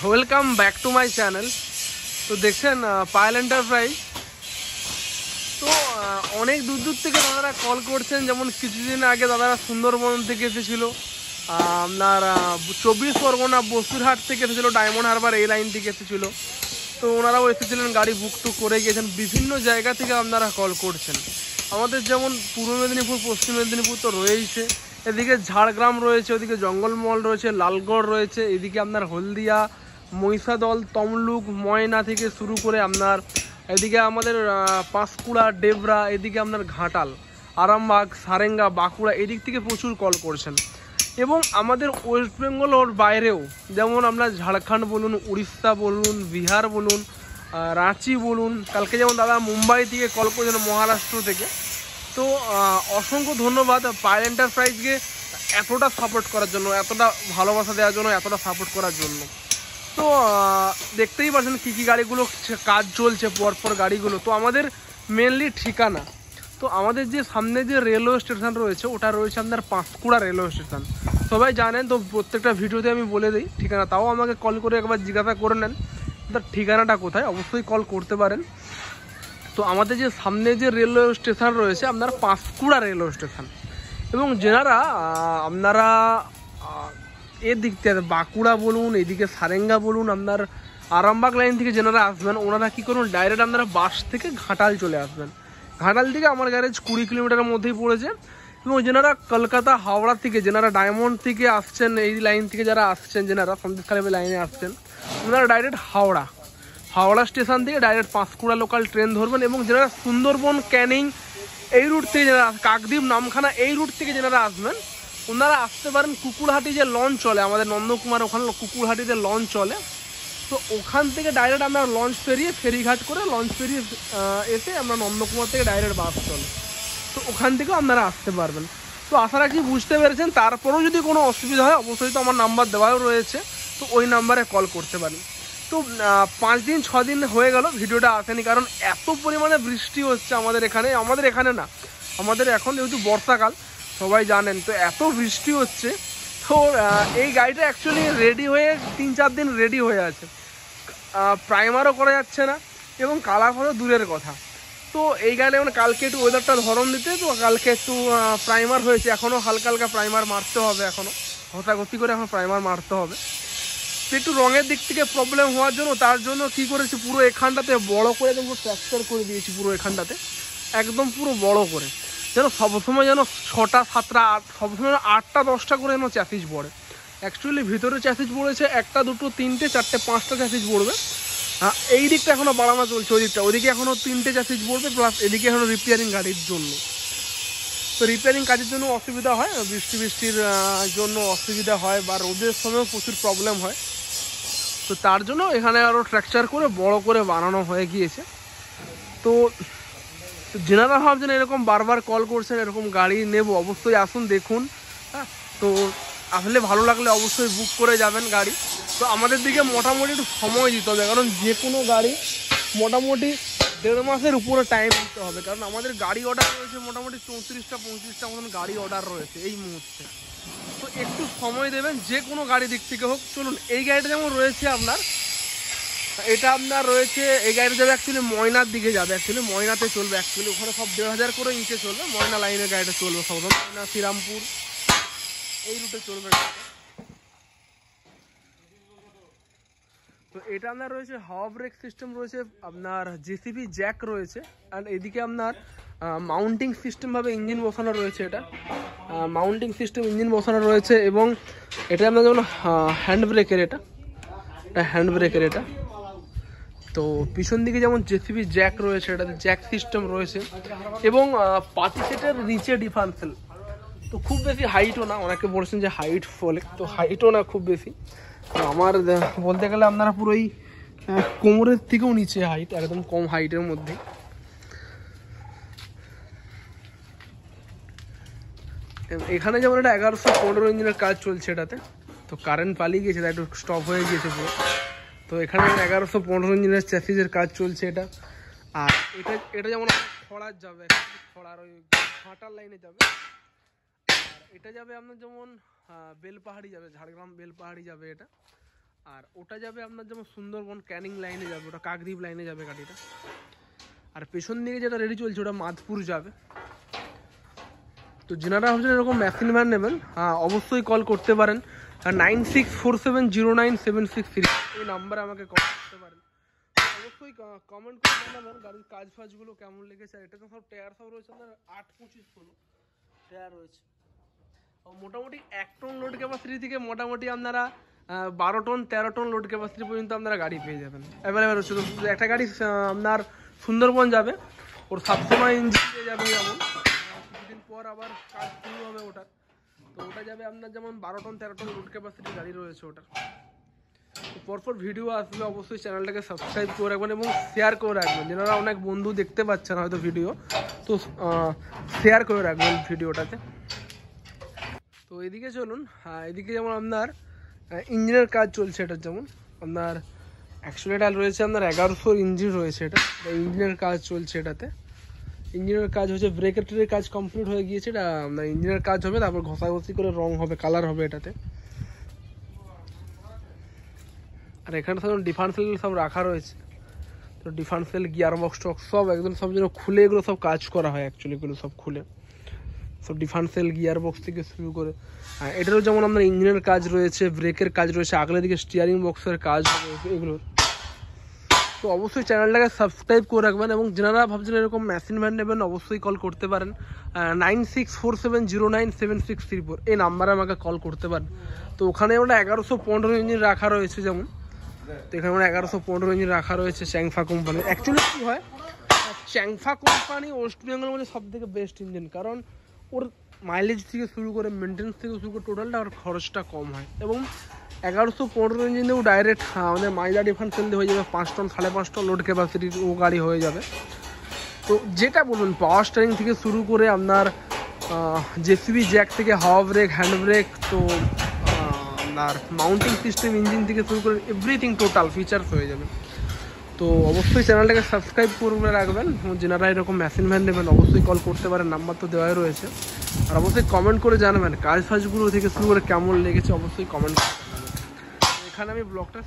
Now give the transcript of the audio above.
Welcome back to my channel. তো দেখছেন Payel enterprise. তো অনেক দূর দূর থেকে দাদারা কল করছেন, যেমন কিছুদিন আগে দাদারা সুন্দরবন থেকে এসেছিলো, আপনার 24 পরগনা বসিরহাট থেকে এসেছিলো, ডায়মন্ড হারবার এই লাইন থেকে এসেছিলো। তো ওনারাও এসেছিলেন, গাড়ি বুক টুক করে গিয়েছেন। বিভিন্ন জায়গা থেকে আপনারা কল করছেন। আমাদের যেমন পূর্ব মেদিনীপুর, পশ্চিম মেদিনীপুর তো রয়েইছে, এদিকে ঝাড়গ্রাম রয়েছে, ওদিকে জঙ্গলমহল রয়েছে, লালগড় রয়েছে, এদিকে আপনার হলদিয়া, মহিষাদল, তমলুক, ময়না থেকে শুরু করে আপনার এদিকে আমাদের পাঁশকুড়া, ডেবরা, এদিকে আপনার ঘাটাল, আরামবাগ, সারেঙ্গা, বাঁকুড়া, এদিক থেকে প্রচুর কল করছেন। এবং আমাদের ওয়েস্ট বেঙ্গল ওর বাইরেও, যেমন আপনার ঝাড়খণ্ড বলুন, উড়িষ্যা বলুন, বিহার বলুন, রাঁচি বলুন, কালকে যেমন দাদা মুম্বাই থেকে কল করেছেন, মহারাষ্ট্র থেকে। তো অসংখ্য ধন্যবাদ পায়েল এন্টারপ্রাইজকে এতটা সাপোর্ট করার জন্য, এতটা ভালোবাসা দেওয়ার জন্য, এতটা সাপোর্ট করার জন্য। তো দেখতেই পাচ্ছেন কী কী গাড়িগুলো কাজ চলছে, পরপর গাড়িগুলো। তো আমাদের মেনলি ঠিকানা, তো আমাদের যে সামনে যে রেলওয়ে স্টেশন রয়েছে, ওটা রয়েছে আপনার পাঁশকুড়া রেলওয়ে স্টেশন। সবাই জানেন, তো প্রত্যেকটা ভিডিওতে আমি বলে দিই ঠিকানা, তাও আমাকে কল করে একবার জিজ্ঞাসা করে নেন তার ঠিকানাটা কোথায়, অবশ্যই কল করতে পারেন। তো আমাদের যে সামনে যে রেলওয়ে স্টেশন রয়েছে আপনার পাঁশকুড়া রেলওয়ে স্টেশন। এবং যেনারা আপনারা এর দিক থেকে বাঁকুড়া বলুন, এদিকে সারেঙ্গা বলুন, আপনার আরামবাগ লাইন থেকে যেনারা আসবেন, ওনারা কী করুন, ডাইরেক্ট আপনারা বাস থেকে ঘাটাল চলে আসবেন। ঘাটাল থেকে আমার গ্যারেজ 20 কিলোমিটারের মধ্যেই পড়েছে। এবং যেনারা কলকাতা, হাওড়া থেকে, যেনারা ডায়মন্ড থেকে আসছেন, এই লাইন থেকে যারা আসছেন, যেনারা সন্দেশখালী লাইনে আসছেন, ওনারা ডাইরেক্ট হাওড়া স্টেশন থেকে ডাইরেক্ট পাঁশকুড়া লোকাল ট্রেন ধরবেন। এবং যারা সুন্দরবন, ক্যানিং এই রুট থেকে, যারা কাকদ্বীপ, নামখানা এই রুট থেকে যারা আসবেন, ওনারা আসতে পারেন কুকুরহাটি যে লঞ্চ চলে আমাদের নন্দকুমার, ওখানে কুকুরহাটিতে লঞ্চ চলে। তো ওখান থেকে ডাইরেক্ট আমরা লঞ্চ পেরিয়ে, ফেরিঘাট করে লঞ্চ পেরিয়ে এসে আমরা নন্দকুমার থেকে ডাইরেক্ট বাস চলে। তো ওখান থেকেও আপনারা আসতে পারবেন। তো আশা রাখি বুঝতে পেরেছেন। তারপরেও যদি কোনো অসুবিধা হয়, অবশ্যই তো আমার নাম্বার দেওয়াও রয়েছে, তো ওই নাম্বারে কল করতে পারেন। তো 5 দিন 6 দিন হয়ে গেল ভিডিওটা আসেনি, কারণ এত পরিমাণে বৃষ্টি হচ্ছে আমাদের এখানে না, আমাদের এখন যেহেতু বর্ষাকাল সবাই জানেন, তো এত বৃষ্টি হচ্ছে। তো এই গাড়িটা অ্যাকচুয়ালি রেডি হয়ে 3-4 দিন রেডি হয়ে আছে, প্রাইমারও করা যাচ্ছে না, এবং কালার করা দূরের কথা। তো এই গাড়ি মানে কালকে একটু ওয়েদারটা ধরন দিতে, তো কালকে একটু প্রাইমার হয়েছে, এখনও হালকা হালকা প্রাইমার মারতে হবে, এখনও ঘটাঘটি করে এখন প্রাইমার মারতে হবে। তো একটু রঙের দিক থেকে প্রবলেম হওয়ার জন্য, তার জন্য কি করেছি, পুরো এখানটাতে বড় করে একদম ট্র্যাকচার করে দিয়েছি, পুরো এখানটাতে একদম পুরো বড় করে, যেন সবসময় যেন 6টা 7টা 8, সবসময় 8টা 10টা করে যেন চ্যাসিস পড়ে। অ্যাকচুয়ালি ভিতরে চ্যাসিস পড়েছে 1টা 2টো 3টে 4টে 5টা চ্যাসিস পড়বে। হ্যাঁ, এই দিকটা এখনও বাড়ানো চলছে, ওদিকে এখনও 3টে চ্যাসিস পড়বে, প্লাস এদিকে এখনও রিপেয়ারিং গাড়ির জন্য। তো রিপেয়ারিং কাজের জন্য অসুবিধা হয়, বৃষ্টির জন্য অসুবিধা হয়, বা রোদের সময়ও প্রচুর প্রবলেম হয়। তো তার জন্য এখানে আরও স্ট্রাকচার করে বড় করে বানানো হয়ে গিয়েছে। তো যেনারা ভাবছেন এরকম বারবার কল করছেন, এরকম গাড়ি নেব, অবশ্যই আসুন, দেখুন। হ্যাঁ, তো আসলে ভালো লাগলে অবশ্যই বুক করে যাবেন গাড়ি। তো আমাদের দিকে মোটামুটি একটু সময় দিতে হবে, কারণ যে কোনো গাড়ি মোটামুটি 1.5 মাসের উপরে টাইম দিতে হবে, কারণ আমাদের গাড়ি অর্ডার রয়েছে মোটামুটি 34টা-35টা মতন গাড়ি অর্ডার রয়েছে এই মুহূর্তে। তো একটু সময় দেবেন, যে কোনো গাড়ি দিক থেকে হোক। চলুন, এই গাড়িটা যেমন রয়েছে আপনার, এটা আপনার রয়েছে, এই গাড়িটা যাবে অ্যাকচুয়ালি ময়নার দিকে যাবে, অ্যাকচুয়ালি ময়নাতে চলবে, অ্যাকচুয়ালি ওখানে সব 1,500 করে ইঞ্চে চলবে, ময়না লাইনের গাড়িটা চলবে, সব ময়না, শ্রীরামপুর এই রুটে চলবে। তো এটা আপনার রয়েছে হাওয়া ব্রেক সিস্টেম রয়েছে, আপনার জেসিবি জ্যাক রয়েছে, অ্যান্ড এদিকে আপনার মাউন্টিং সিস্টেমভাবে ইঞ্জিন বসানো রয়েছে, এটা মাউন্টিং সিস্টেম ইঞ্জিন বসানো রয়েছে। এবং এটা আপনার যেমন হ্যান্ড ব্রেকের, এটা হ্যান্ড ব্রেকের এটা। তো পিছন দিকে যেমন জেসিবি জ্যাক রয়েছে, এটাতে জ্যাক সিস্টেম রয়েছে। এবং 5 সিটের নিচে ডিফারেন্সিয়াল, তো খুব বেশি হাইটও না, অনেকে বলছেন যে হাইট ফলে, তো হাইটও না খুব বেশি। তো আমার বলতে গেলে আপনারা পুরো এই কোমরের থেকেও নিচে হাইট, একদম কম হাইটের মধ্যে। এখানে যেমন এটা 1115 ইঞ্জিনের কাজ চলছে এটাতে। তো কারেন্ট পালিয়ে গিয়েছে, তাই একটু স্টপ হয়ে গিয়েছে পুরো। তো এখানে 1115 ইঞ্জিনের চ্যাসিসের কাজ চলছে এটা। আর এটা যেমন খড়ার যাবে, খড়ার ওই ঘাটার লাইনে যাবে। আর এটা যাবে আপনার যেমন বেলপাহাড়ি যাবে, ঝাড়গ্রাম বেলপাহাড়ি যাবে এটা। আর ওটা যাবে আপনার যেমন সুন্দরবন ক্যানিং লাইনে যাবে, ওটা কাকদ্বীপ লাইনে যাবে গাড়িটা। আর পেছন দিকে যেটা রেডি চলছে ওটা মাধপুর যাবে। তো যেনারা ভাবছেন এরকম মেশিন ভ্যান নেবেন, হ্যাঁ অবশ্যই কল করতে পারেন। 9647097633 এই নাম্বারে আমাকে কল করতে পারেন। অবশ্যই কমেন্ট করে জানাবেন গাড়ির কাজ ফাজগুলো কেমন লেগেছে। আর এটা তো সব টায়ার সব রয়েছে আপনার 8-25 টায়ার রয়েছে। মোটামুটি 1 টন লোড ক্যাপাসিটি থেকে মোটামুটি আপনারা 12 টন 13 টন লোড ক্যাপাসিটি পর্যন্ত আপনারা গাড়ি পেয়ে যাবেন অ্যাভেলেবেল হচ্ছে। তো একটা গাড়ি আপনার সুন্দরবন যাবে, ওর সবসময় ইঞ্জিন দিয়ে যাবে, যেমন কিছুদিন পর আবার কাজ শুরু হবে ওটার। তো ওটা যাবে আপনার যেমন 12 টন 13 টন লোড ক্যাপাসিটি গাড়ি রয়েছে ওটার। তো পরপর ভিডিও আসবে, অবশ্যই চ্যানেলটাকে সাবস্ক্রাইব করে রাখবেন এবং শেয়ার করে রাখবেন। যেনারা অনেক বন্ধু দেখতে পাচ্ছেন হয়তো ভিডিও, তো শেয়ার করে রাখবেন ভিডিওটাতে। তো এদিকে চলুন, এদিকে যেমন আপনার ইঞ্জিনের কাজ চলছে। এটা যেমন আপনার অ্যাক্সিলেটার রয়েছে আপনার 1100 ইঞ্জিন রয়েছে, এটা ইঞ্জিনের কাজ চলছে। এটাতে ইঞ্জিনের কাজ হচ্ছে, ব্রেকের ট্রের কাজ কমপ্লিট হয়ে গিয়েছে, এটা আপনার ইঞ্জিনের কাজ হবে, তারপর ঘষাঘষি করে রং হবে, কালার হবে এটাতে। আর এখানে সব ডিফারেন্সিয়াল সব রাখা রয়েছে, তো ডিফারেন্সিয়াল গিয়ার বক্স টক্স সব একদম সব যেন খুলে এগুলো সব কাজ করা হয় অ্যাকচুয়ালি, এগুলো সব খুলে সব ডিফারেন্সিয়াল গিয়ার বক্স থেকে শুরু করে। এটারও যেমন আপনার ইঞ্জিনের কাজ রয়েছে, ব্রেকের কাজ রয়েছে, আগলের দিকে স্টিয়ারিং বক্সের কাজ হবে এগুলোর। তো অবশ্যই চ্যানেলটাকে সাবস্ক্রাইব করে রাখবেন এবং যারা ভাবছেন এরকম মেশিন ভ্যান নেবেন অবশ্যই কল করতে পারেন। 9647097634 এই নাম্বারে আমাকে কল করতে পারেন। তো ওখানে আমরা 1115 ইঞ্জিন রাখা রয়েছে যেমন, তো এখানে আমরা 1115 ইঞ্জিন রাখা রয়েছে চ্যাংফা কোম্পানি। অ্যাকচুয়ালি কী হয়, চ্যাংফা কোম্পানি ওয়েস্ট বেঙ্গল মধ্যে সব থেকে বেস্ট ইঞ্জিন, কারণ ওর মাইলেজ থেকে শুরু করে মেনটেন্স থেকে শুরু করে টোটালটা ওর খরচটা কম হয়। এবং 1115 ইঞ্জিনেও ডাইরেক্ট আমাদের মাইলা ডিফারেন্সিয়াল দিয়ে হয়ে যাবে 5 টন 5.5 টন লোড ক্যাপাসিটির ও গাড়ি হয়ে যাবে। তো যেটা বলুন পাওয়ার স্টিয়ারিং থেকে শুরু করে আপনার জেসিবি জ্যাক থেকে হাওয়া ব্রেক, হ্যান্ড ব্রেক, তো আপনার মাউন্টিং সিস্টেম ইঞ্জিন থেকে শুরু করে এভরিথিং টোটাল ফিচার্স হয়ে যাবে। তো অবশ্যই চ্যানেলটাকে সাবস্ক্রাইব করে রাখবেন। যেনারা এরকম মেশিন ভ্যান নেবেন অবশ্যই কল করতে পারেন, নাম্বার তো দেওয়াই রয়েছে। আর অবশ্যই কমেন্ট করে জানাবেন কাজ ফাজগুলো থেকে শুরু করে কেমন লেগেছে, অবশ্যই কমেন্ট করে জানাবেন। এখানে আমি ব্লগটা